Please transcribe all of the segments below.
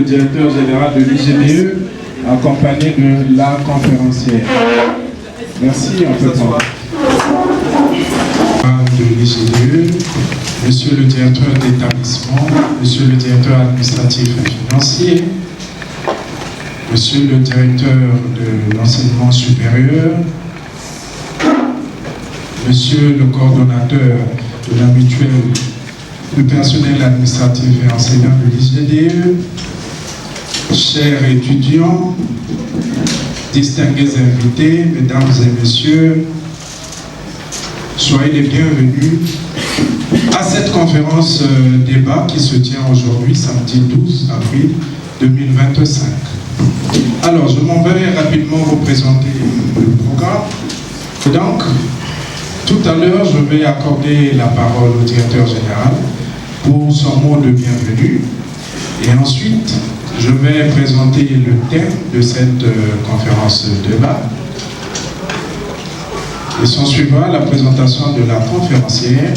le directeur général de l'IGDE, accompagné de la conférencière. Merci, on peut prendre. De l'IGDE, monsieur le directeur d'établissement, monsieur le directeur administratif et financier, monsieur le directeur de l'enseignement supérieur, monsieur le coordonnateur de la mutuelle de personnel administratif et enseignant de l'IGDE, chers étudiants, distingués invités, mesdames et messieurs, soyez les bienvenus à cette conférence débat qui se tient aujourd'hui, samedi 12 avril 2025. Alors, je m'en vais rapidement vous présenter le programme. Donc, tout à l'heure, je vais accorder la parole au directeur général pour son mot de bienvenue. Et ensuite, je vais présenter le thème de cette conférence débat. Et s'en suivra la présentation de la conférencière,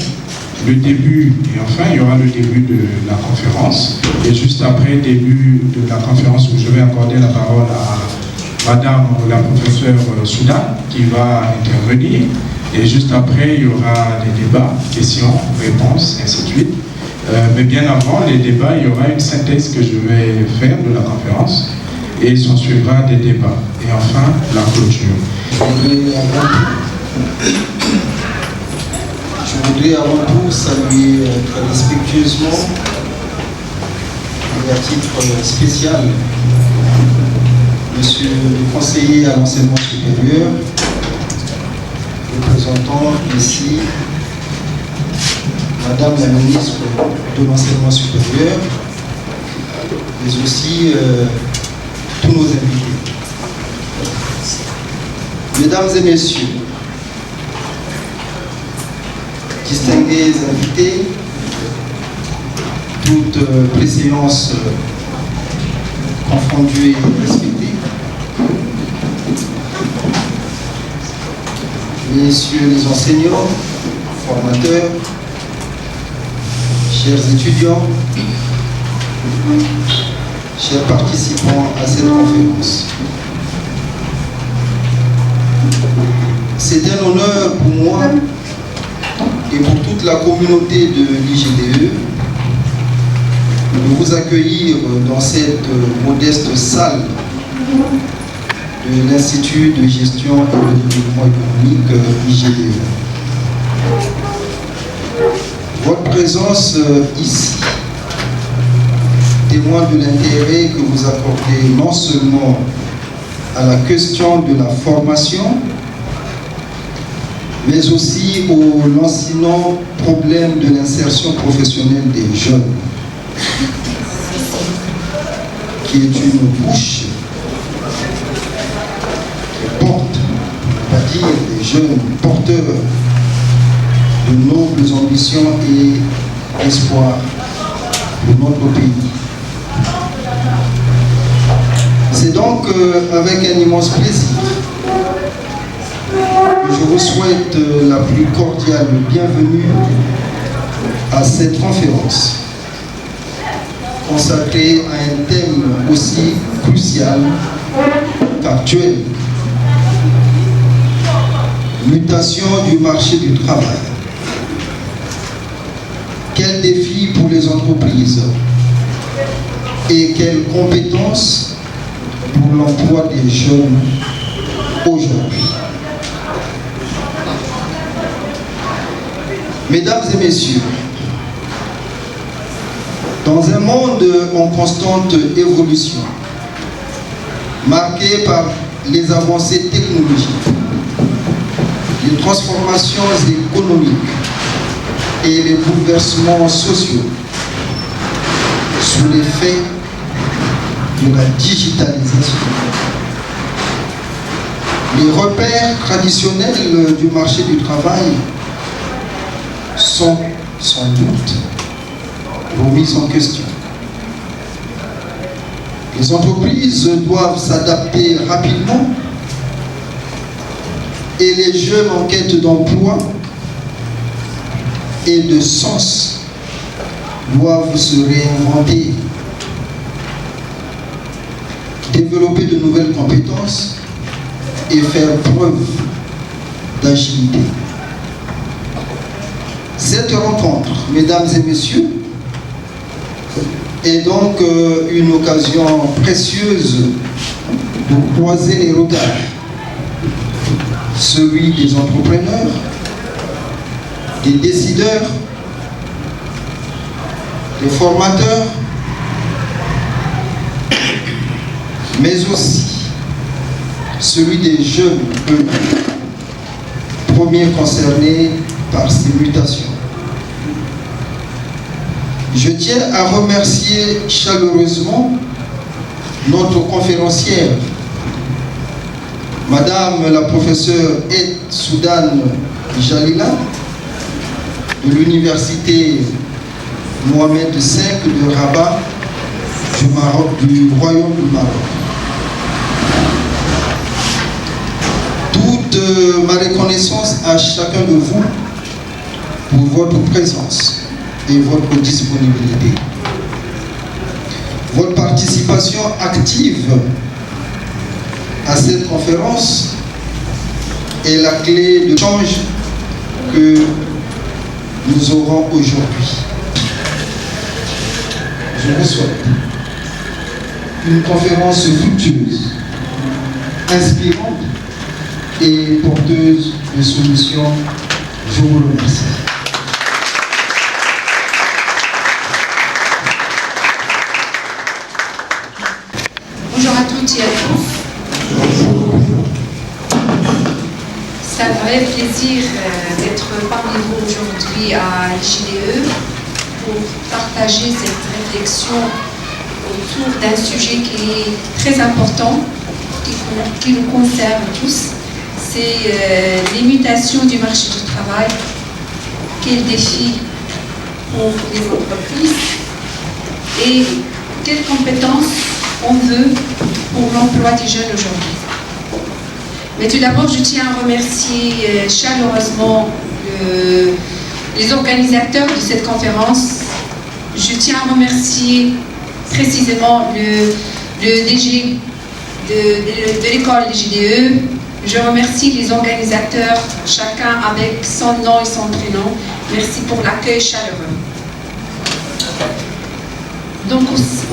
le début, et enfin il y aura le début de la conférence, et juste après le début de la conférence où je vais accorder la parole à madame la professeure Souda qui va intervenir, et juste après il y aura des débats, questions, réponses, et ainsi de suite. Mais bien avant les débats, il y aura une synthèse que je vais faire de la conférence, et s'en suivra des débats. Et enfin, la clôture. Je voudrais avant tout saluer très respectueusement et à titre spécial monsieur le conseiller à l'enseignement supérieur, représentant ici madame la ministre de l'enseignement supérieur, mais aussi tous nos invités. Mesdames et messieurs, distingués invités, toutes préséances confondues et respectées, messieurs les enseignants, formateurs, chers étudiants, chers participants à cette conférence. C'est un honneur pour moi et pour toute la communauté de l'IGDE de vous accueillir dans cette modeste salle de l'Institut de gestion et de développement économique IGDE. Votre présence ici témoigne de l'intérêt que vous accordez non seulement à la question de la formation, mais aussi au lancinant problème de l'insertion professionnelle des jeunes, qui est une bouche qui porte, on va dire, des jeunes porteurs de nobles ambitions et espoirs pour notre pays. C'est donc avec un immense plaisir que je vous souhaite la plus cordiale bienvenue à cette conférence consacrée à un thème aussi crucial qu'actuel: mutation du marché du travail. Quels défis pour les entreprises et quelles compétences pour l'emploi des jeunes aujourd'hui. Mesdames et messieurs, dans un monde en constante évolution, marqué par les avancées technologiques, les transformations économiques et les bouleversements sociaux, sous l'effet de la digitalisation, les repères traditionnels du marché du travail sont sans doute remis en question. Les entreprises doivent s'adapter rapidement et les jeunes en quête d'emploi et de sens doivent se réinventer développer de nouvelles compétences et faire preuve d'agilité. Cette rencontre, mesdames et messieurs, est donc une occasion précieuse de croiser les regards, celui des entrepreneurs, des décideurs, des formateurs, mais aussi celui des jeunes eux-mêmes, premiers concernés par ces mutations. Je tiens à remercier chaleureusement notre conférencière, Madame la professeure Ed Soudan Jalila, de l'Université Mohamed V de Rabat du Royaume du Maroc. Toute ma reconnaissance à chacun de vous pour votre présence et votre disponibilité. Votre participation active à cette conférence est la clé de change que nous aurons aujourd'hui. Je vous souhaite une conférence fructueuse, inspirante et porteuse de solutions. Je vous remercie. Bonjour à toutes et à tous. C'est un vrai plaisir d'être parmi vous aujourd'hui à l'IJDE pour partager cette réflexion autour d'un sujet qui est très important, qui nous concerne tous. C'est les mutations du marché du travail. Quels défis pour les entreprises et quelles compétences on veut pour l'emploi des jeunes aujourd'hui. Mais tout d'abord, je tiens à remercier chaleureusement les organisateurs de cette conférence. Je tiens à remercier précisément le DG de l'école IJDE. Je remercie les organisateurs, chacun avec son nom et son prénom. Merci pour l'accueil chaleureux. Donc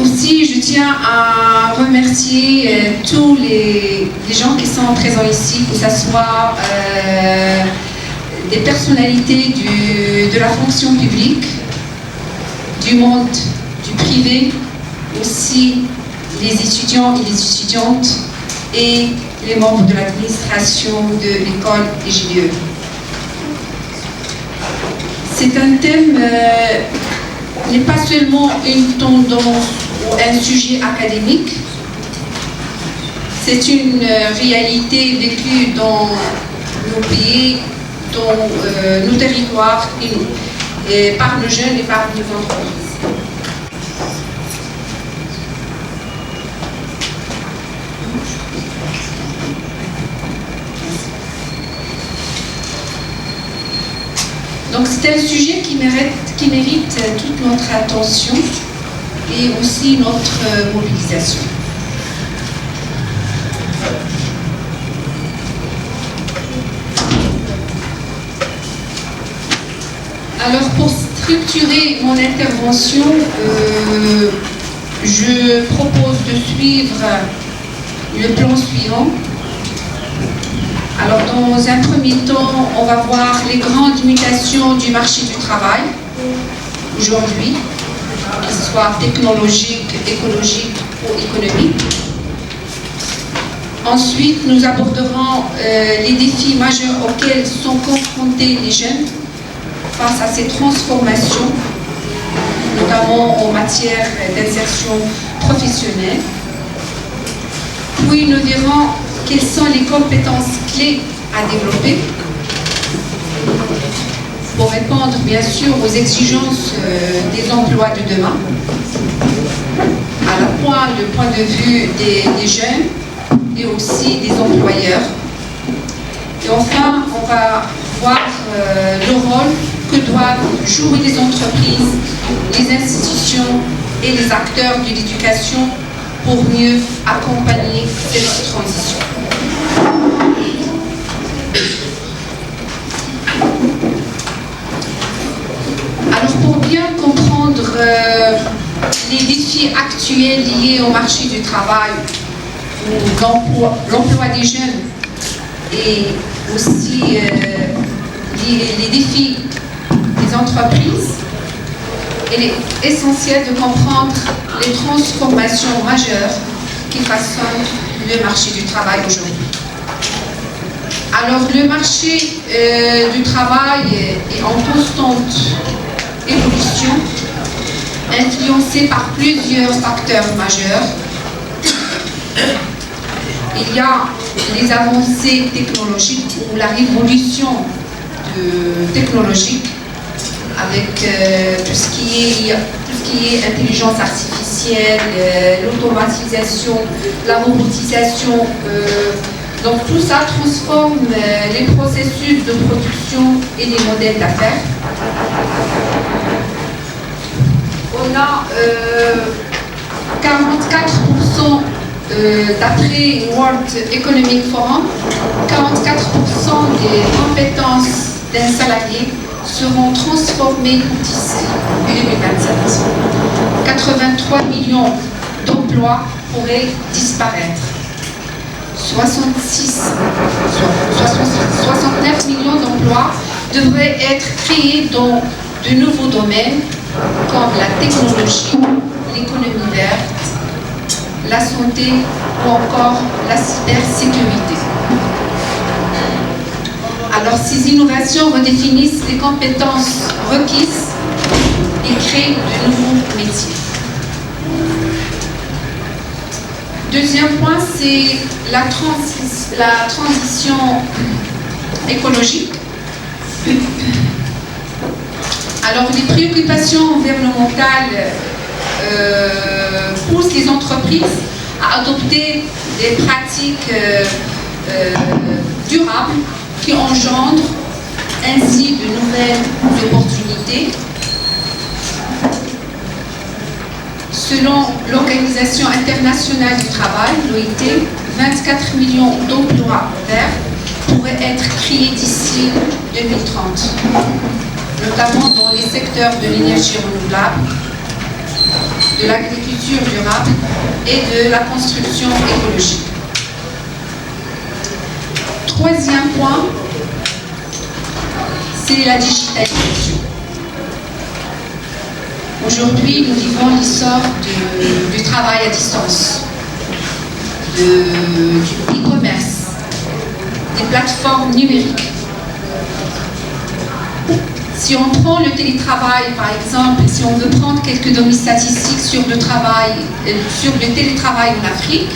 aussi, je tiens à remercier tous les gens qui sont présents ici, que ce soit des personnalités de la fonction publique, du monde du privé, aussi les étudiants et les étudiantes et les membres de l'administration de l'école IJDE. C'est un thème n'est pas seulement une tendance ou un sujet académique, c'est une réalité vécue dans nos pays, dans nos territoires, et par nos jeunes et par nos entreprises. Donc c'est un sujet qui mérite toute notre attention et aussi notre mobilisation. Alors pour structurer mon intervention, je propose de suivre le plan suivant. Alors, dans un premier temps, on va voir les grandes mutations du marché du travail aujourd'hui, qu'ils soient technologiques, écologiques ou économiques. Ensuite, nous aborderons les défis majeurs auxquels sont confrontés les jeunes face à ces transformations, notamment en matière d'insertion professionnelle. Puis, nous verrons quelles sont les compétences clés à développer pour répondre bien sûr aux exigences des emplois de demain, à la fois le point de vue des jeunes et aussi des employeurs. Et enfin, on va voir le rôle que doivent jouer les entreprises, les institutions et les acteurs de l'éducation pour mieux accompagner cette transition. Alors pour bien comprendre les défis actuels liés au marché du travail, l'emploi des jeunes et aussi les défis des entreprises, il est essentiel de comprendre les transformations majeures qui façonnent le marché du travail aujourd'hui. Alors le marché du travail est en constante évolution, influencé par plusieurs facteurs majeurs. Il y a les avancées technologiques ou la révolution technologique avec tout ce qui est intelligence artificielle, l'automatisation, la robotisation. Donc tout ça transforme les processus de production et les modèles d'affaires. On a 44%, d'après World Economic Forum, 44% des compétences d'un salarié seront transformées d'ici 2027. 83 millions d'emplois pourraient disparaître. 69 millions d'emplois devraient être créés dans de nouveaux domaines comme la technologie, l'économie verte, la santé ou encore la cybersécurité. Alors ces innovations redéfinissent les compétences requises et créent de nouveaux métiers. Deuxième point, c'est la transition écologique. Alors, les préoccupations environnementales poussent les entreprises à adopter des pratiques durables qui engendrent ainsi de nouvelles opportunités. Selon l'Organisation internationale du travail, l'OIT, 24 millions d'emplois verts pourraient être créés d'ici 2030, notamment dans les secteurs de l'énergie renouvelable, de l'agriculture durable et de la construction écologique. Troisième point, c'est la digitalisation. Aujourd'hui, nous vivons l'essor du travail à distance, du e-commerce, des plateformes numériques. Si on prend le télétravail, par exemple, si on veut prendre quelques données statistiques sur le télétravail en Afrique,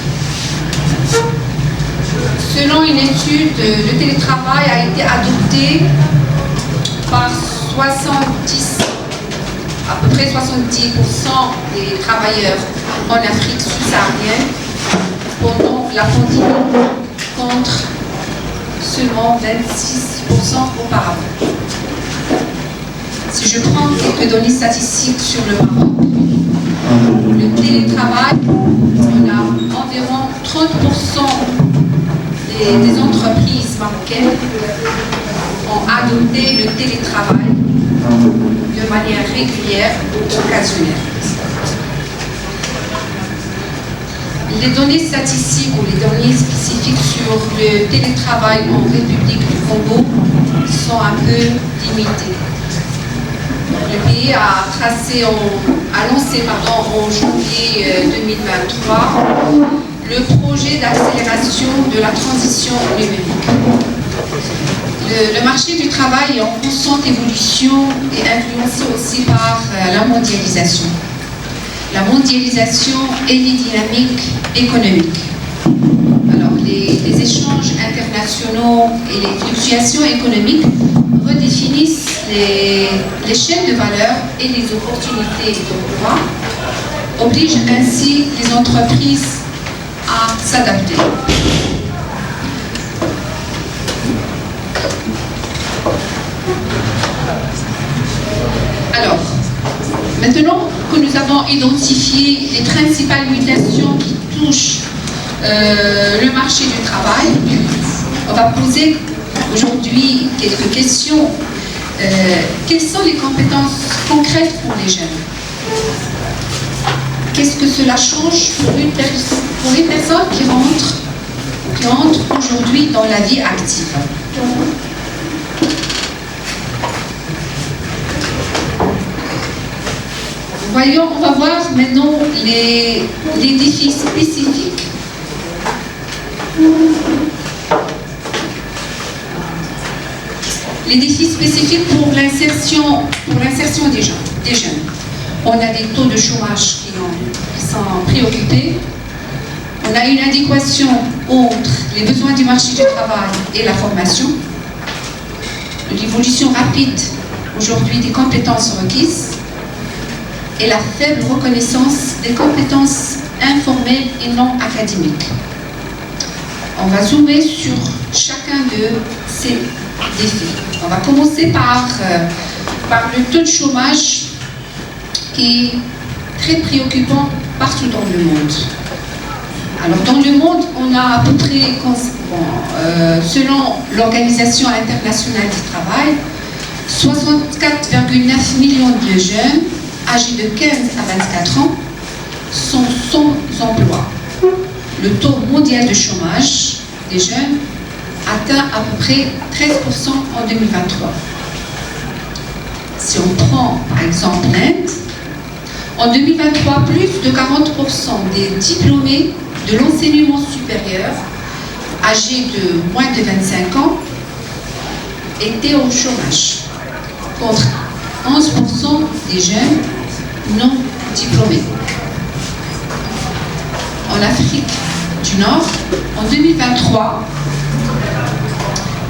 selon une étude, le télétravail a été adopté par à peu près 70% des travailleurs en Afrique subsaharienne pendant la pandémie, contre seulement 26% auparavant. Si je prends quelques données statistiques sur le Maroc, le télétravail, on a environ 30% des entreprises marocaines ont adopté le télétravail de manière régulière ou occasionnelle. Les données statistiques ou les données spécifiques sur le télétravail en République du Congo sont un peu limitées. Le pays a lancé en janvier 2023 le projet d'accélération de la transition numérique. Le marché du travail est en constante évolution et influencé aussi par la mondialisation. La mondialisation et les dynamiques économiques. Alors, les échanges internationaux et les fluctuations économiques redéfinissent les chaînes de valeur et les opportunités d'emploi, obligent ainsi les entreprises à s'adapter. Alors, Maintenant que nous avons identifié les principales mutations qui touchent le marché du travail, on va poser aujourd'hui quelques questions. Quelles sont les compétences concrètes pour les jeunes? Qu'est-ce que cela change pour une personne qui entre aujourd'hui dans la vie active? Voyons, on va voir maintenant les défis spécifiques. Les défis spécifiques pour l'insertion des jeunes. On a des taux de chômage qui sont préoccupés. On a une adéquation entre les besoins du marché du travail et la formation. L'évolution rapide aujourd'hui des compétences requises et la faible reconnaissance des compétences informelles et non académiques. On va zoomer sur chacun de ces défis. On va commencer par le taux de chômage qui est très préoccupant partout dans le monde. Alors dans le monde, on a à peu près, selon l'Organisation internationale du travail, 64,9 millions de jeunes âgés de 15 à 24 ans sont sans emploi. Le taux mondial de chômage des jeunes atteint à peu près 13% en 2023. Si on prend par exemple l'Inde, en 2023, plus de 40% des diplômés de l'enseignement supérieur âgés de moins de 25 ans étaient au chômage, contre 11% des jeunes non diplômés. En Afrique du Nord, en 2023,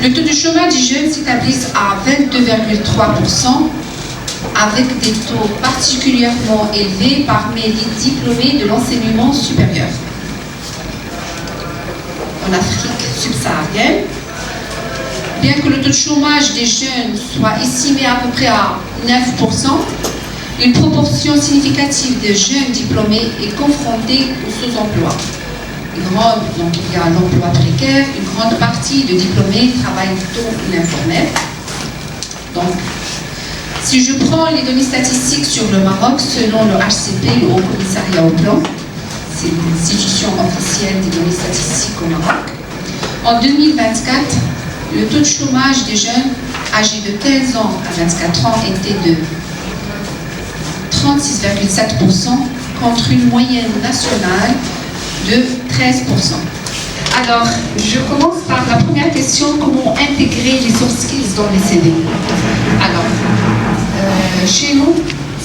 le taux de chômage des jeunes s'établit à 22,3%, avec des taux particulièrement élevés parmi les diplômés de l'enseignement supérieur. En Afrique subsaharienne, bien que le taux de chômage des jeunes soit estimé à peu près à 9%, une proportion significative de jeunes diplômés est confrontée au sous-emploi. Donc il y a l'emploi précaire, une grande partie de diplômés travaillent plutôt informel. Donc, si je prends les données statistiques sur le Maroc, selon le HCP, le Haut Commissariat au Plan, c'est l'institution officielle des données statistiques au Maroc, en 2024, le taux de chômage des jeunes âgés de 15 ans à 24 ans était de 36,7% contre une moyenne nationale de 13%. Alors, je commence par la première question, comment intégrer les soft skills dans les CV? Alors, chez nous,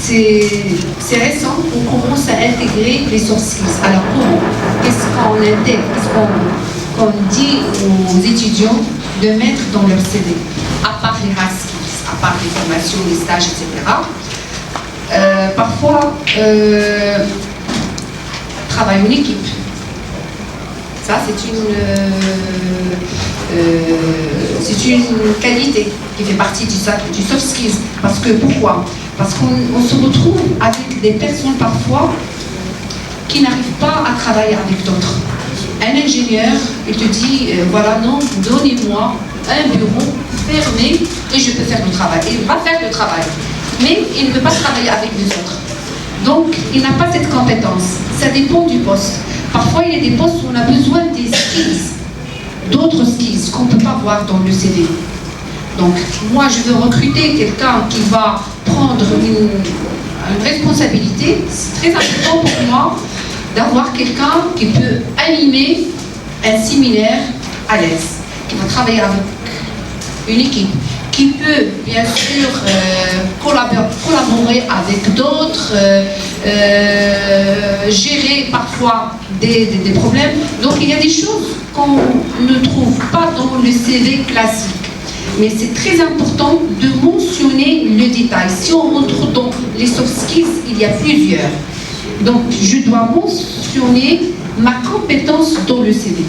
c'est récent qu'on commence à intégrer les soft skills. Alors, comment? Qu'est-ce qu'on intègre? Qu'est-ce qu'on dit aux étudiants de mettre dans leur CV? À part les hard skills, à part les formations, les stages, etc. Parfois, travail en équipe. Ça, c'est une qualité qui fait partie du soft skills. Parce que, pourquoi? Parce qu'on se retrouve avec des personnes parfois qui n'arrivent pas à travailler avec d'autres. Un ingénieur, il te dit, voilà, non, donnez-moi un bureau fermé et je peux faire le travail. Il va faire le travail, mais il ne peut pas travailler avec les autres. Donc, il n'a pas cette compétence. Ça dépend du poste. Parfois, il y a des postes où on a besoin des skills, d'autres skills qu'on ne peut pas voir dans le CV. Donc, moi, je veux recruter quelqu'un qui va prendre une responsabilité. C'est très important pour moi d'avoir quelqu'un qui peut animer un séminaire à l'aise, qui va travailler avec une équipe, qui peut bien sûr collaborer avec d'autres, gérer parfois des problèmes. Donc il y a des choses qu'on ne trouve pas dans le CV classique. Mais c'est très important de mentionner le détail. Si on montre dans les soft skills, il y a plusieurs. Donc je dois mentionner ma compétence dans le CV.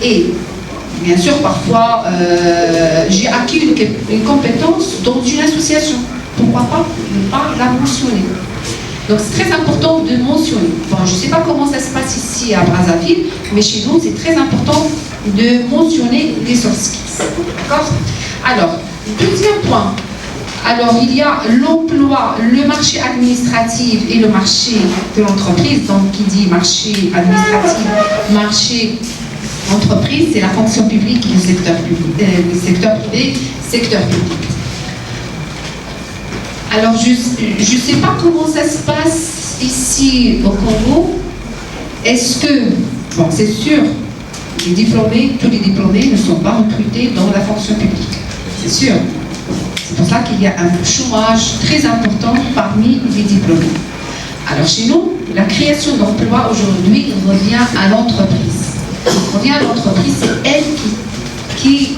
Et bien sûr, parfois, j'ai acquis une compétence dans une association. Pourquoi pas ne pas la mentionner? Donc c'est très important de mentionner. Bon, je ne sais pas comment ça se passe ici à Brazzaville, mais chez nous, c'est très important de mentionner les soft skills. D'accord? Alors, deuxième point. Alors, il y a l'emploi, le marché administratif et le marché de l'entreprise. Donc, qui dit marché administratif, marché entreprise, c'est la fonction publique et le secteur privé, secteur public. Alors, je ne sais pas comment ça se passe ici au Congo. Est-ce que, bon, c'est sûr, tous les diplômés ne sont pas recrutés dans la fonction publique. C'est sûr. C'est pour ça qu'il y a un chômage très important parmi les diplômés. Alors, chez nous, la création d'emplois aujourd'hui revient à l'entreprise. Revient à l'entreprise, c'est elle qui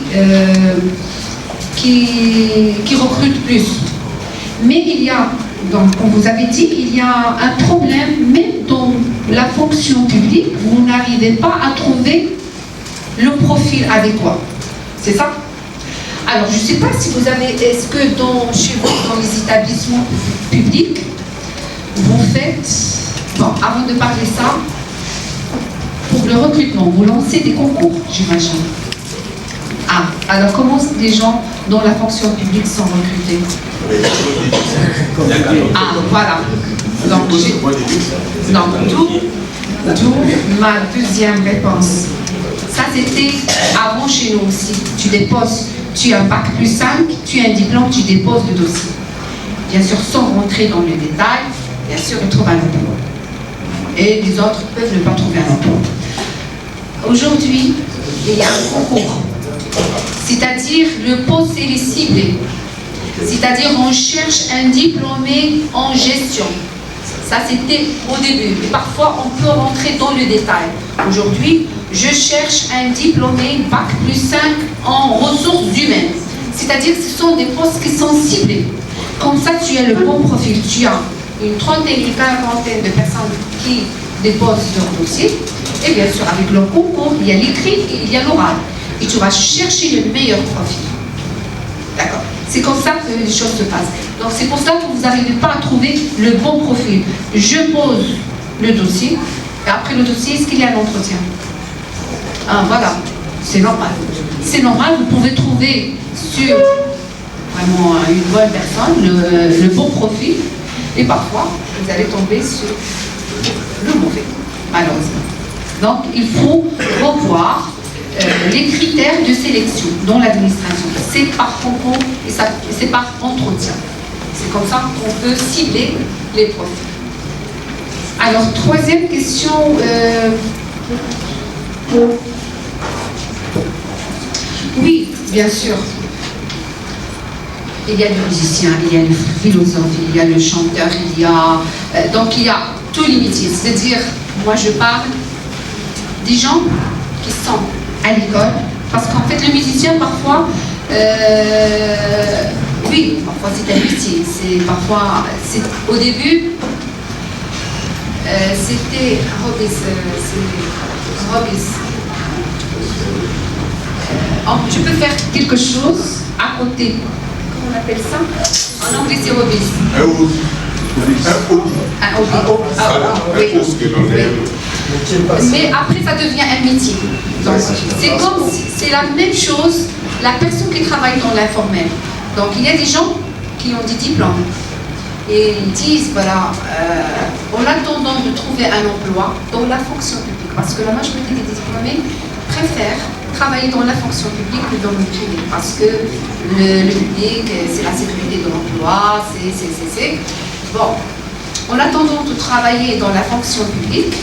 recrute plus. Mais il y a, donc, comme vous avez dit, il y a un problème, même dans la fonction publique, vous n'arrivez pas à trouver le profil adéquat. C'est ça? Alors, je ne sais pas si vous avez, est-ce que chez vous, dans les établissements publics, vous faites, bon, avant de parler ça, pour le recrutement, vous lancez des concours, j'imagine. Ah, alors comment les gens dans la fonction publique sont recrutés? Ah, voilà. Donc, d'où ma deuxième réponse. Ça, c'était avant chez nous aussi. Tu déposes, tu as un bac plus 5, tu as un diplôme, tu déposes le dossier. Bien sûr, sans rentrer dans les détails, bien sûr, ils trouvent un emploi. Et les autres peuvent ne pas trouver un emploi. Aujourd'hui, il y a un concours. C'est-à-dire, le poste est ciblé. C'est-à-dire, on cherche un diplômé en gestion. Ça, c'était au début. Et parfois, on peut rentrer dans le détail. Aujourd'hui, je cherche un diplômé bac plus 5 en ressources humaines. C'est-à-dire, ce sont des postes qui sont ciblés. Comme ça, tu as le bon profil. Tu as une trentaine, une quarantaine de personnes qui déposent leur dossier. Et bien sûr, avec le concours, il y a l'écrit et il y a l'oral. Et tu vas chercher le meilleur profil. D'accord? C'est comme ça que les choses se passent. Donc c'est pour ça que vous n'arrivez pas à trouver le bon profil. Je pose le dossier, et après le dossier, est-ce qu'il y a un entretien? Ah, voilà, c'est normal. C'est normal, vous pouvez trouver sur vraiment une bonne personne le bon profil, et parfois, vous allez tomber sur le mauvais, malheureusement. Donc il faut revoir les critères de sélection dans l'administration. C'est par concours et c'est par entretien. C'est comme ça qu'on peut cibler les profils. Alors, troisième question. Oui, bien sûr. Il y a le musicien, il y a le philosophe, il y a le chanteur, il y a... donc il y a tous les métiers. C'est-à-dire, moi je parle des gens qui sont à l'école, parce qu'en fait le musicien parfois, oui, parfois c'est un métier, au début, c'était tu peux faire quelque chose à côté, comment on appelle ça? En anglais c'est hobby. Un hobby. Mais après ça devient un métier. Donc c'est la même chose, la personne qui travaille dans l'informel. Donc il y a des gens qui ont des diplômes et ils disent voilà, en attendant de trouver un emploi dans la fonction publique, parce que la majorité des diplômés préfèrent travailler dans la fonction publique que dans le privé, parce que le public, c'est la sécurité de l'emploi, c'est... Bon, en attendant de travailler dans la fonction publique,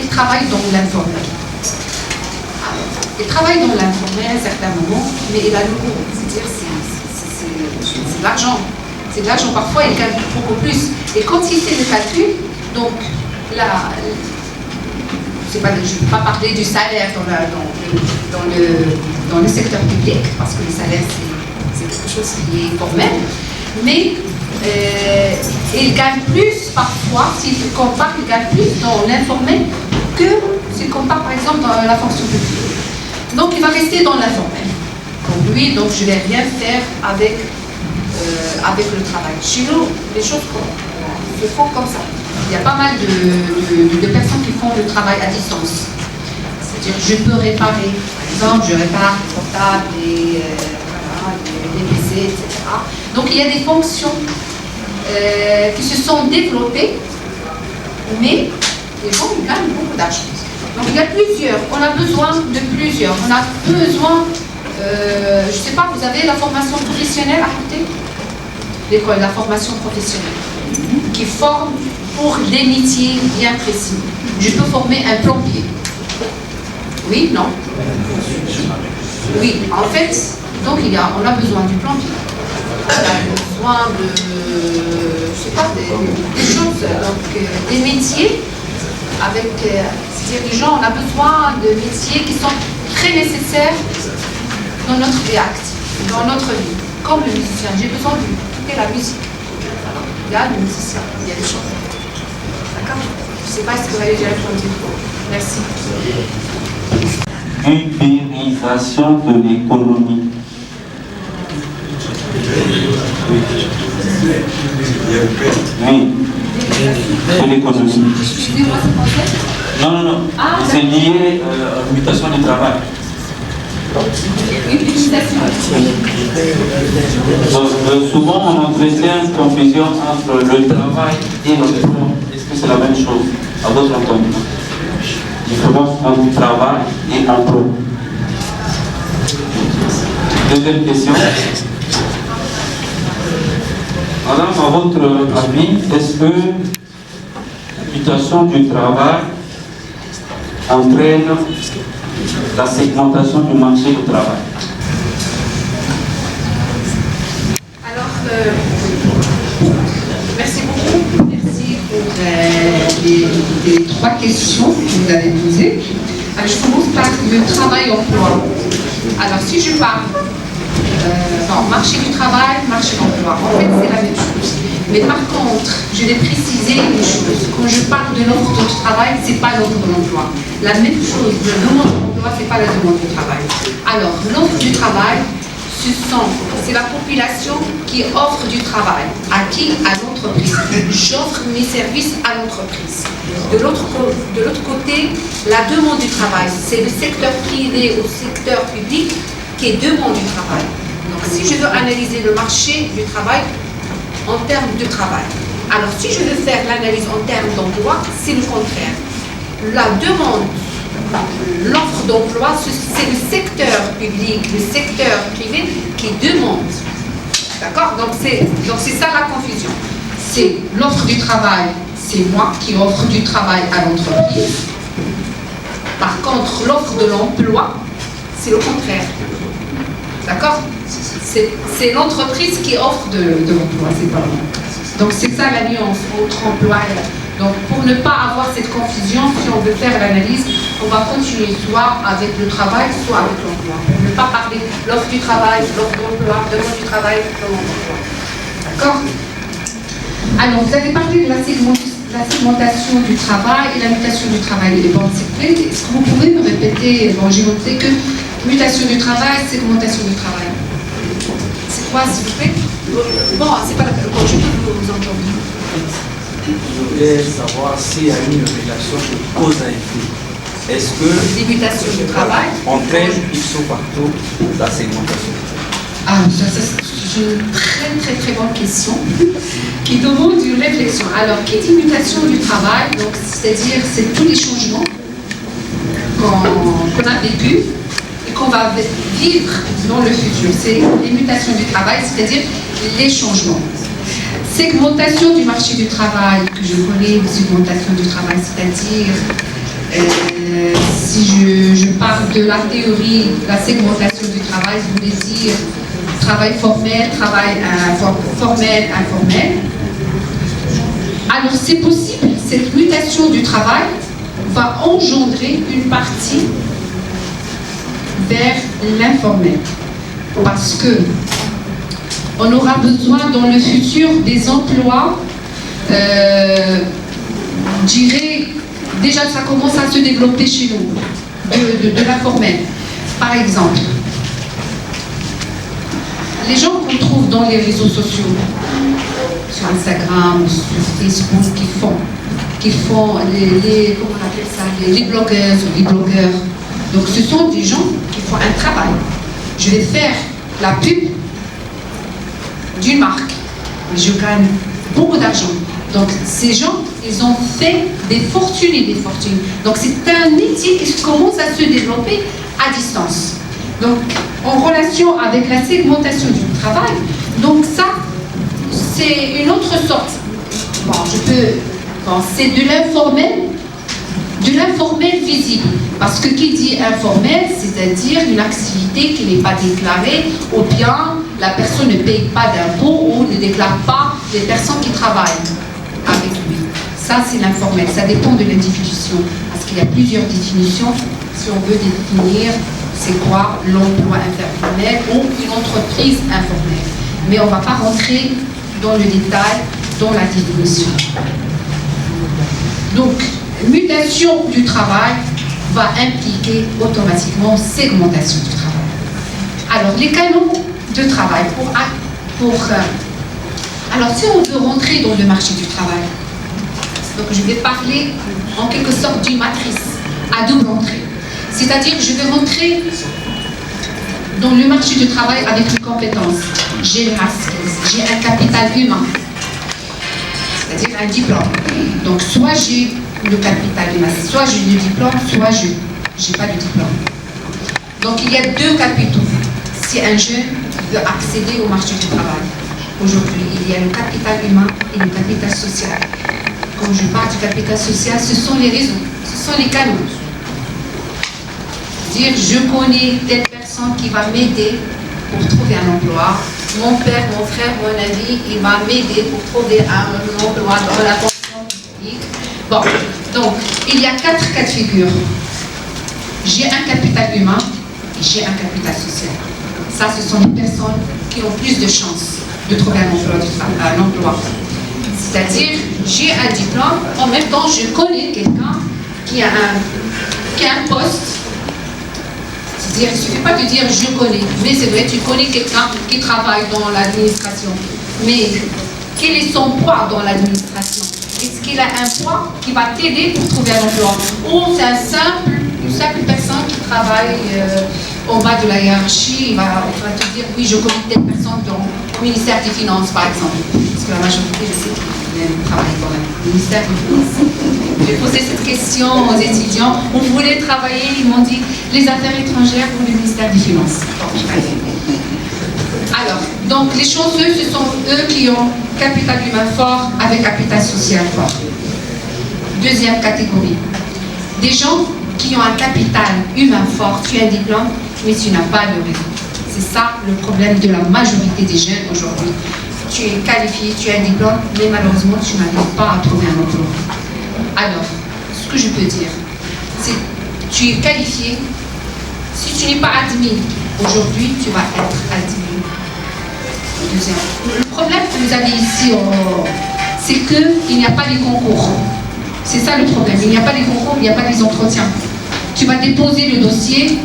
ils travaillent dans l'informel. Ils travaillent dans l'informel à certains moments, mais il a le coût, c'est-à-dire c'est de l'argent. C'est de l'argent, parfois il gagne beaucoup plus. Et quand il fait le calcul, donc là, je ne peux pas parler du salaire dans le secteur public, parce que le salaire c'est quelque chose qui est formel, mais il gagne plus parfois, s'il compare, il gagne plus dans l'informel que s'il compare par exemple dans la fonction publique. Donc il va rester dans l'informel. Pour lui, donc je ne vais rien faire avec le travail. Chez nous, les choses se font comme ça. Il y a pas mal de personnes qui font le travail à distance. C'est-à-dire, je peux réparer, par exemple, je répare des portables, des PC, etc. Donc, il y a des fonctions qui se sont développées, mais les gens ils gagnent beaucoup d'argent. Donc, il y a plusieurs, on a besoin de plusieurs. On a besoin, je ne sais pas, vous avez la formation professionnelle à côté? L'école, la formation professionnelle, qui forme pour des métiers bien précis. Je peux former un plombier. Oui, non? Oui, en fait, donc on a besoin du plombier. On a besoin de, je sais pas, des choses, donc des métiers avec, c'est-à-dire des gens, on a besoin de métiers qui sont très nécessaires dans notre vie active, dans notre vie. Comme le musicien, j'ai besoin d'écouter la musique. Il y a le musicien, il y a des choses. D'accord? Je ne sais pas si vous avez déjà répondu. Merci. Ubérisation de l'économie. Oui, de l'économie. Excusez-moi, c'est français? Non. Ah, c'est lié à la mutation du travail. Donc, souvent, on entretient une confusion entre le travail et l'emploi. Est-ce que c'est la même chose, à votre entendement? Différence entre travail et emploi. Deuxième question. Madame, à votre avis, est-ce que la mutation du travail entraîne la segmentation du marché du travail? Alors, merci beaucoup. Merci pour les trois questions que vous avez posées. Alors, je commence par le travail-emploi. Alors, si je parle marché du travail, marché d'emploi, en fait, c'est la même chose. Mais par contre, je vais préciser une chose. Quand je parle de l'offre de travail, ce n'est pas l'offre de l'emploi. La même chose, la demande d'emploi, ce n'est pas la demande de travail. Alors, l'offre du travail, c'est la population qui offre du travail. À qui? À l'entreprise. J'offre mes services à l'entreprise. De l'autre côté, la demande du travail, c'est le secteur privé ou le secteur public qui demande du travail. Donc, si je veux analyser le marché du travail en termes de travail, alors si je veux faire l'analyse en termes d'emploi, c'est le contraire. La demande, l'offre d'emploi, c'est le secteur public, le secteur privé qui demande. D'accord? Donc c'est ça la confusion. C'est l'offre du travail, c'est moi qui offre du travail à l'entreprise. Par contre, l'offre de l'emploi, c'est le contraire. D'accord? C'est l'entreprise qui offre de l'emploi, c'est pas moi. Donc c'est ça la nuance entre emploi et... Donc pour ne pas avoir cette confusion, si on veut faire l'analyse, on va continuer soit avec le travail, soit avec l'emploi. On ne veut pas parler de l'offre du travail, l'offre d'emploi, demande du travail, demande d'emploi. D'accord? Alors vous avez parlé de la segmentation du travail et la mutation du travail. Et bon, est-ce que vous pouvez me répéter, bon j'ai montré que mutation du travail, segmentation du travail. C'est quoi, s'il vous plaît? Bon, c'est pas la peine, je peux vous entendre. Je voulais savoir s'il y a une relation de cause à effet. Est-ce que les mutations du travail entraînent ipso facto la segmentation? Ah, ça c'est une très bonne question qui demande une réflexion. Alors, qui dit mutation du travail, donc c'est-à-dire c'est tous les changements qu'on a vécu et qu'on va vivre dans le futur. C'est les mutations du travail, c'est-à-dire les changements. Segmentation du marché du travail, que je connais, segmentation du travail, c'est-à-dire si je parle de la théorie, la segmentation du travail, je voulais dire travail formel, travail formel, informel. Alors c'est possible, cette mutation du travail va engendrer une partie vers l'informel. Parce que on aura besoin dans le futur des emplois, je dirais, déjà ça commence à se développer chez nous, de l'informel. Par exemple, les gens qu'on trouve dans les réseaux sociaux, sur Instagram ou sur Facebook qui font les comment on appelle ça, les blogueuses ou les blogueurs. Donc ce sont des gens qui font un travail. Je vais faire la pub d'une marque, je gagne beaucoup d'argent. Donc ces gens, ils ont fait des fortunes et des fortunes. Donc c'est un métier qui commence à se développer à distance. Donc en relation avec la segmentation du travail, donc ça, c'est une autre sorte. C'est de l'informel visible. Parce que qui dit informel, c'est-à-dire une activité qui n'est pas déclarée, ou bien la personne ne paye pas d'impôts ou ne déclare pas les personnes qui travaillent avec lui. Ça, c'est l'informel. Ça dépend de l'individuation. Parce qu'il y a plusieurs définitions. Si on veut définir c'est quoi l'emploi informel ou une entreprise informelle. Mais on ne va pas rentrer dans le détail, dans la définition. Donc, mutation du travail va impliquer automatiquement segmentation du travail. Alors, les canaux de travail alors, si on veut rentrer dans le marché du travail, donc je vais parler en quelque sorte d'une matrice à double entrée. C'est-à-dire, je vais rentrer dans le marché du travail avec une compétence. J'ai un capital humain, c'est-à-dire un diplôme. Donc, soit j'ai le capital humain, soit j'ai le diplôme, soit je n'ai pas de diplôme. Donc, il y a deux capitaux. Si un jeune veut accéder au marché du travail, aujourd'hui, il y a le capital humain et le capital social. Quand je parle du capital social, ce sont les réseaux, ce sont les canaux. Dire, je connais telle personne qui va m'aider pour trouver un emploi. Mon père, mon frère, mon ami, il va m'aider pour trouver un emploi dans la fonction publique. Bon, donc, il y a 4 cas de figure. J'ai un capital humain et j'ai un capital social. Ça, ce sont les personnes qui ont plus de chances de trouver un emploi. C'est-à-dire, j'ai un diplôme, en même temps, je connais quelqu'un qui a un poste. C'est-à-dire, il ne suffit pas de dire je connais, mais c'est vrai, tu connais quelqu'un qui travaille dans l'administration. Mais quel est son poids dans l'administration? Est-ce qu'il a un poids qui va t'aider pour trouver un emploi? Ou c'est une simple personne qui travaille en bas de la hiérarchie, il va te dire oui, je connais telle personne dans le ministère des Finances, par exemple. Parce que la majorité, je sais qu'ils travaillent dans le ministère des Finances. J'ai posé cette question aux étudiants. On voulait travailler, ils m'ont dit les affaires étrangères ou le ministère des Finances. Alors, donc les chanceux, ce sont eux qui ont capital humain fort avec capital social fort. Deuxième catégorie. Des gens qui ont un capital humain fort, tu as un diplôme, mais tu n'as pas de réseau. C'est ça le problème de la majorité des jeunes aujourd'hui. Tu es qualifié, tu as un diplôme, mais malheureusement, tu n'arrives pas à trouver un emploi. Alors, ce que je peux dire, c'est que tu es qualifié. Si tu n'es pas admis, aujourd'hui, tu vas être admis. Deuxième. Le problème que vous avez ici, c'est qu'il n'y a pas de concours. C'est ça le problème. Il n'y a pas de concours, il n'y a pas des entretiens. Tu vas déposer le dossier.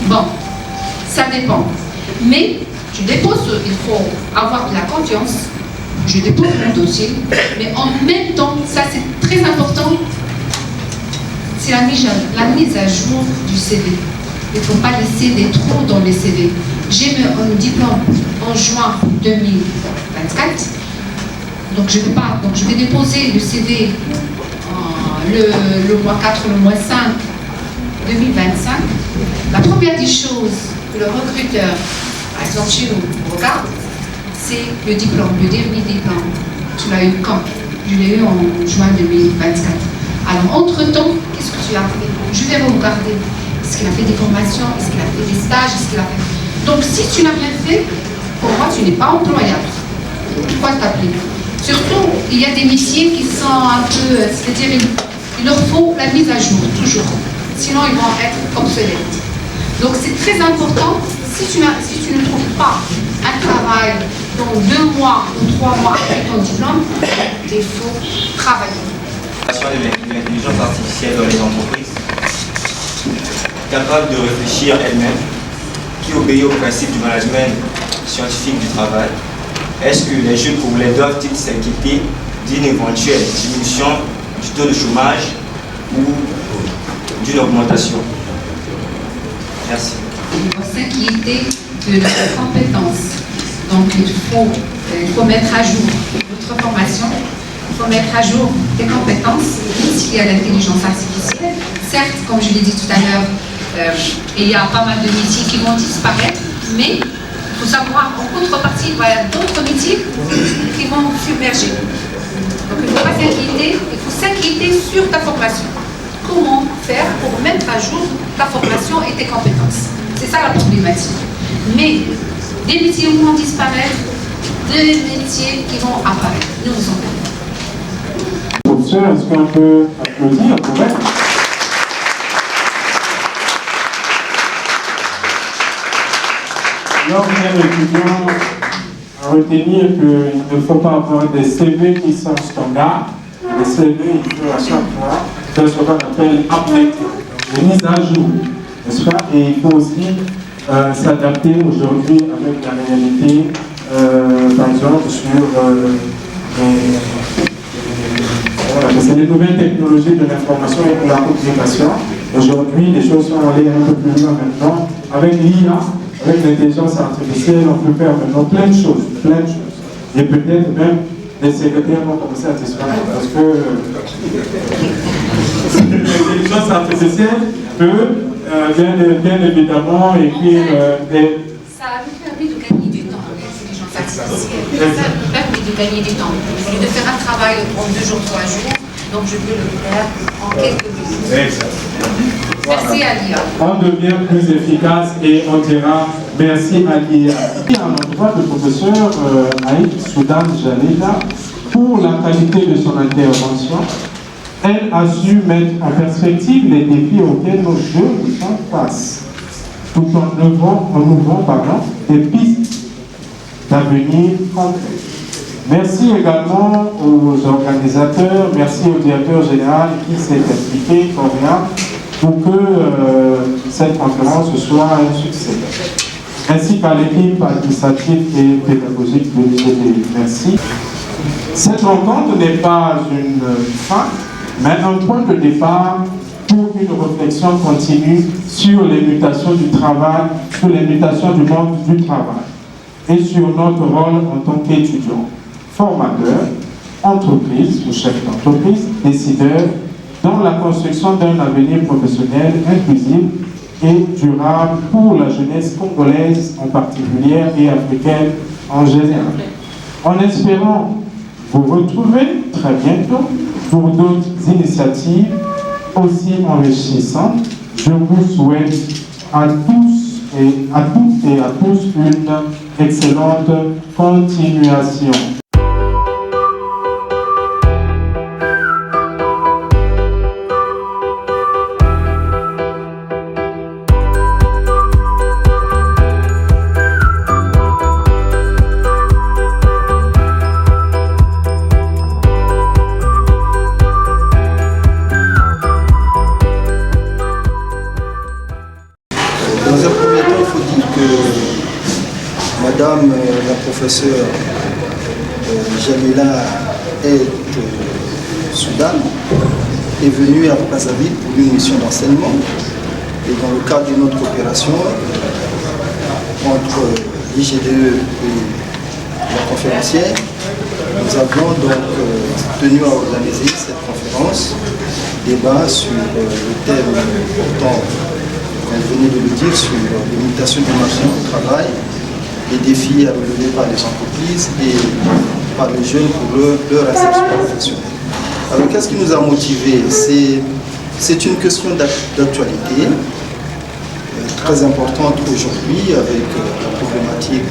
Bon, ça dépend. Mais je dépose, il faut avoir de la confiance. Je dépose mon dossier, mais en même temps, ça c'est très important, c'est la mise à jour du CV. Il ne faut pas laisser des trous dans les CV. J'ai mon diplôme en juin 2024, donc je vais déposer le CV le mois 4, le mois 5 2025. La première des choses que le recruteur, par exemple chez nous, regarde, c'est le diplôme, le dernier diplôme. Tu l'as eu quand? Je l'ai eu en juin 2024. Alors, entre-temps, qu'est-ce que tu as fait? Je vais regarder. Est-ce qu'il a fait des formations? Est-ce qu'il a fait des stages? Est-ce qu'il a fait... Donc, si tu n'as rien fait, pour moi, tu n'es pas employable. Pourquoi t'appeler? Surtout, il y a des métiers qui sont un peu... C'est-à-dire, il leur faut la mise à jour, toujours. Sinon, ils vont être obsolètes. Donc, c'est très important. Si tu ne trouves pas un travail dans 2 mois ou 3 mois après ton diplôme, il faut travailler. De l'intelligence artificielle dans les entreprises, capable de réfléchir elle-même, qui obéit au principe du management scientifique du travail, est-ce que les jeunes congolais doivent-ils s'inquiéter d'une éventuelle diminution du taux de chômage ou d'une augmentation? Merci. Il faut s'inquiéter de leurs compétences. Donc il faut mettre à jour votre formation, il faut mettre à jour des compétences liées à l'intelligence artificielle. Certes, comme je l'ai dit tout à l'heure, il y a pas mal de métiers qui vont disparaître, mais il faut savoir en contrepartie, il va y avoir d'autres métiers qui vont submerger. Donc il ne faut pas s'inquiéter, il faut s'inquiéter sur ta formation. Comment faire pour mettre à jour ta formation et tes compétences? C'est ça la problématique. Mais des métiers vont disparaître, des métiers qui vont apparaître. Nous en sommes. Professeur, est-ce qu'on peut applaudir pour elle? Alors, bien étudiant, à retenir qu'il ne faut pas avoir des CV qui sont standards. Les CV, il faut à chaque fois faire ce qu'on appelle update, des mises à jour, n'est-ce pas? Et il faut aussi s'adapter aujourd'hui avec la réalité, par exemple, sur les nouvelles technologies de l'information et de la communication. Aujourd'hui, les choses sont allées un peu plus loin maintenant. Avec l'IA, avec l'intelligence artificielle, on peut faire maintenant plein de choses. Et peut-être même les secrétaires vont commencer à disparaître parce que l'intelligence artificielle peut bien évidemment écrire des... Ça nous permet de gagner du temps, l'intelligence artificielle. Ça nous permet de gagner du temps. Au lieu de faire un travail en 2 jours, 3 jours, donc je peux le faire en quelques minutes. Exactement. Merci à l'IA. On devient plus efficace et on dira merci à l'IA. Et à l'endroit du professeur Aïd Soudan Jalila, pour la qualité de son intervention, elle a su mettre en perspective les défis auxquels nos jeunes font face, tout en ouvrant des pistes d'avenir concrets. Merci également aux organisateurs, merci au directeur général qui s'est impliqué comme là pour que cette conférence soit un succès, ainsi qu'à l'équipe administrative et pédagogique de l'IGDU. Merci. Cette rencontre n'est pas une fin, mais un point de départ pour une réflexion continue sur les mutations du travail, sur les mutations du monde du travail et sur notre rôle en tant qu'étudiants, formateurs, entreprises ou chefs d'entreprise, décideurs, dans la construction d'un avenir professionnel inclusif et durable pour la jeunesse congolaise en particulier et africaine en général. En espérant vous retrouver très bientôt pour d'autres initiatives aussi enrichissantes, je vous souhaite à tous et à toutes et à tous une excellente continuation. Madame la professeure Jalila Aïd Soudan est venue à Brazzaville pour une mission d'enseignement et dans le cadre de notre coopération entre l'IGDE et la conférencière, nous avons donc tenu à organiser cette conférence, débat sur le thème portant, comme vous venez de le dire, sur les mutations du marché du travail, les défis à relever par les entreprises et par les jeunes pour leur insertion professionnelle. Alors qu'est-ce qui nous a motivés? C'est une question d'actualité très importante aujourd'hui avec la problématique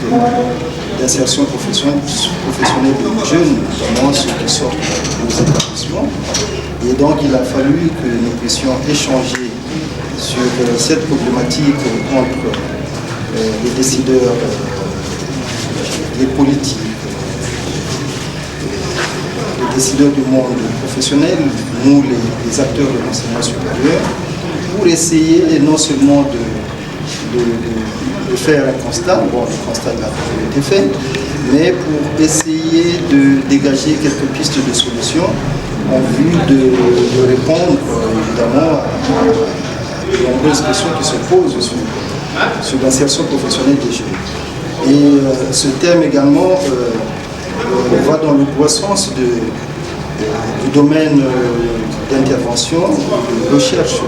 d'insertion professionnelle de jeunes, notamment ceux qui sortent des établissements. Et donc il a fallu que nous puissions échanger sur cette problématique entre les décideurs, les politiques, les décideurs du monde professionnel, nous les acteurs de l'enseignement supérieur, pour essayer non seulement de faire un constat. Bon, le constat n'a pas été fait, mais pour essayer de dégager quelques pistes de solutions en vue de répondre évidemment à de nombreuses questions qui se posent sur l'insertion professionnelle des jeunes. Et ce thème également va dans le bon sens du domaine d'intervention, de recherche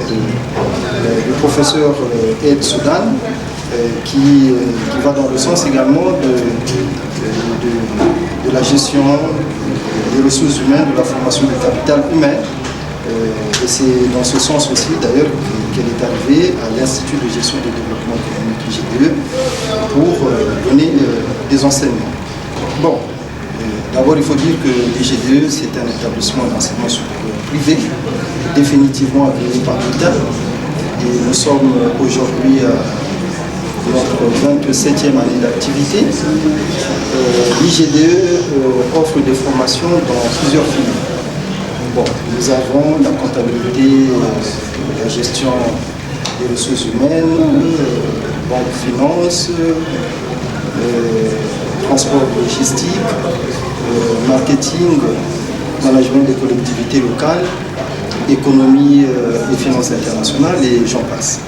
du professeur Ed Soudan, qui va dans le sens également de la gestion des ressources humaines, de la formation du capital humain. Et c'est dans ce sens aussi d'ailleurs qu'elle est arrivée à l'Institut de gestion et de développement économique IGDE pour donner des enseignements. Bon, d'abord il faut dire que l'IGDE c'est un établissement d'enseignement supérieur privé, définitivement agréé par l'État. Et nous sommes aujourd'hui à notre 27e année d'activité. L'IGDE offre des formations dans plusieurs filières. Bon, nous avons la comptabilité, la gestion des ressources humaines, banque finance, transport logistique, marketing, management des collectivités locales, économie et finances internationales et j'en passe.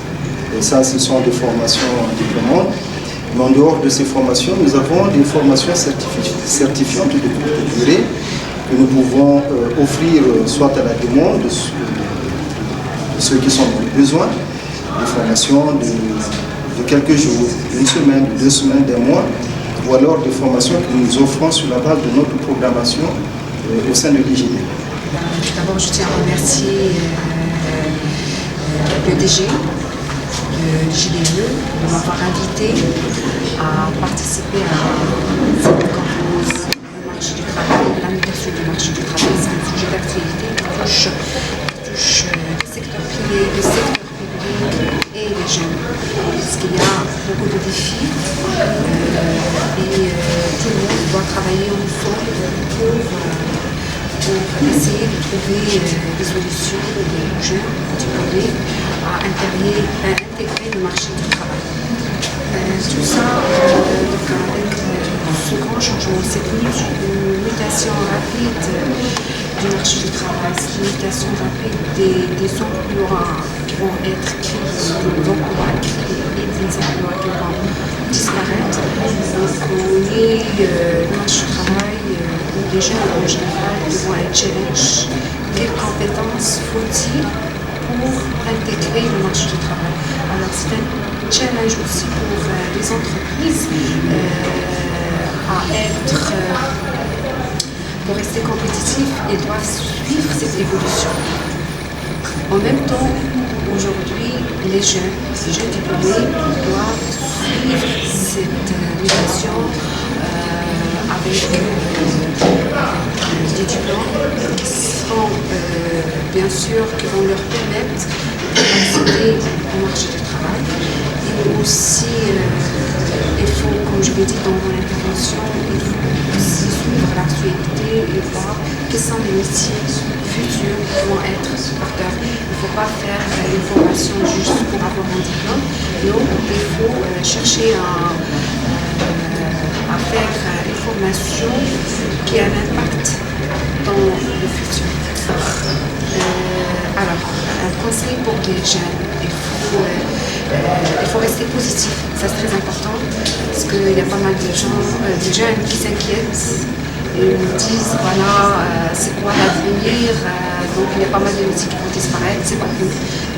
Et ça, ce sont des formations diplômantes. Mais en dehors de ces formations, nous avons des formations certifiantes de courte durée que nous pouvons offrir soit à la demande de ceux qui sont dans le besoin, des formations de quelques jours, d'une semaine, de 2 semaines, d'un mois, ou alors des formations que nous offrons sur la base de notre programmation au sein de l'IGDE. D'abord, je tiens à remercier le DG de l'IGDE de m'avoir invité à participer à cette conférence du marché du travail, l'animation du marché du travail. C'est un sujet d'actualité qui touche le secteur privé, le secteur public et les jeunes. Parce qu'il y a beaucoup de défis et tout le monde doit travailler ensemble pour essayer de trouver des solutions aux jeunes diplômés à intégrer le marché du travail. Tout ça, donc avec ce grand changement, cette mutation rapide du marché du travail, cette mutation rapide des emplois qui vont être créés, des emplois créés et des emplois qui vont disparaître. Donc le marché du travail, les jeunes en général devant un challenge. Quelles compétences faut-il pour intégrer le marché du travail? Alors c'est un challenge aussi pour les entreprises pour rester compétitifs, ils doivent suivre cette évolution. En même temps, aujourd'hui, les jeunes diplômés doivent suivre cette mutation avec des diplômes qui seront bien sûr qui vont leur permettre d'accéder au marché du travail. Et aussi, il faut, comme je l'ai dit dans mon intervention, il faut aussi suivre l'actualité et voir quels sont les métiers futurs qui vont être porteurs. Il ne faut pas faire une formation juste pour avoir un diplôme. Non, il faut chercher à faire une formation qui a un impact dans le futur. Alors, un conseil pour les jeunes, il faut rester positif, ça c'est très important, parce qu'il y a pas mal de gens, de jeunes qui s'inquiètent et me disent voilà, c'est quoi l'avenir, donc il y a pas mal de métiers qui vont disparaître, c'est pas tout.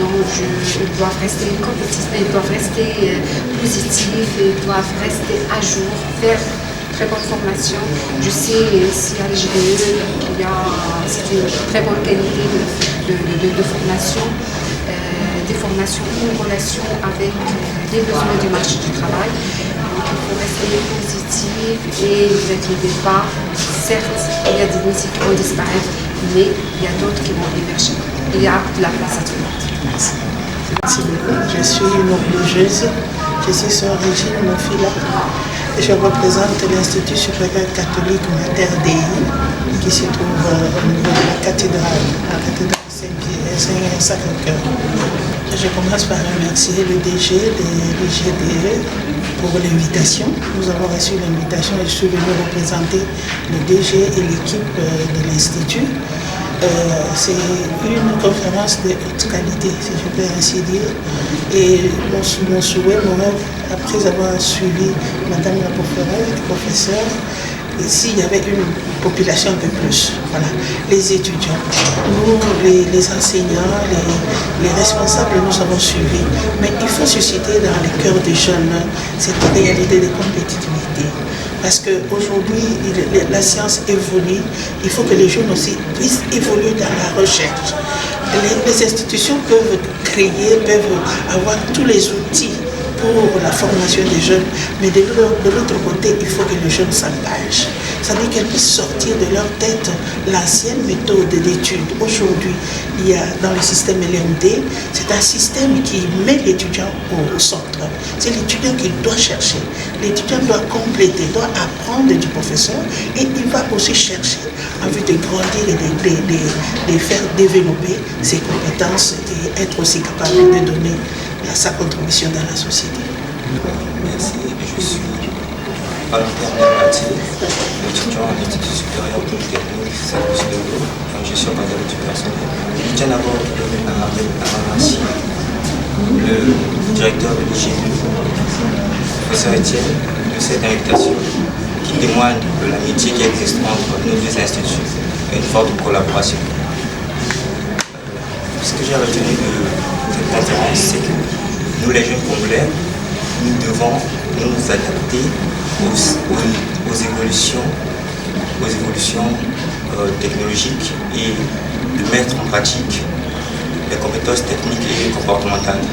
Donc ils doivent rester compétitifs, ils doivent rester positifs, ils doivent rester à jour, faire très bonne formation. Je sais ici à l'IGDE qu'il y a une très bonne qualité de formation, des formations en relation avec les besoins du marché du travail. Donc il faut rester positif et ne vous inquiétez pas. Certes, il y a des métiers qui vont disparaître, mais il y a d'autres qui vont émerger. Il y a de la place à tout le monde. Merci. Je suis une obligeuse, je suis sœur Régine Mofila et je représente l'Institut supérieur catholique RDI qui se trouve au niveau de la cathédrale Saint-Pierre. Sacré-Cœur. Je commence par remercier le DG de l'IGDE pour l'invitation. Nous avons reçu l'invitation et je suis venu représenter le DG et l'équipe de l'Institut. C'est une conférence de haute qualité, si je peux ainsi dire. Et mon souhait, mon rêve, après avoir suivi Madame la professeure, s'il y avait une population un peu plus, voilà, les étudiants, nous, les enseignants, les responsables, nous avons suivi. Mais il faut susciter dans les cœurs des jeunes cette réalité de compétitivité. Parce qu'aujourd'hui, la science évolue, il faut que les jeunes aussi puissent évoluer dans la recherche. Les institutions peuvent créer, peuvent avoir tous les outils pour la formation des jeunes, mais de l'autre côté, il faut que les jeunes s'engagent. C'est-à-dire qu'elles puissent sortir de leur tête l'ancienne méthode d'étude. Aujourd'hui, il y a dans le système LMD, c'est un système qui met l'étudiant au centre. C'est l'étudiant qui doit chercher. L'étudiant doit compléter, doit apprendre du professeur et il va aussi chercher en vue de grandir et de faire développer ses compétences et être aussi capable de donner sa contribution dans la société. Merci, je suis Valentin Mathieu, étudiant en études supérieures polytechnique Saint-Luc-de-L'eau, en gestion pandémique du personnel. Je tiens d'abord à remercier le directeur de l'IGDE, professeur Etienne, de cette invitation qui témoigne de l'amitié qui existe entre nos deux instituts et une forte collaboration. Ce que j'ai retenu de cette conférence, c'est que nous, les jeunes Congolais, nous devons nous adapter aux évolutions technologiques et de mettre en pratique les compétences techniques et comportementales.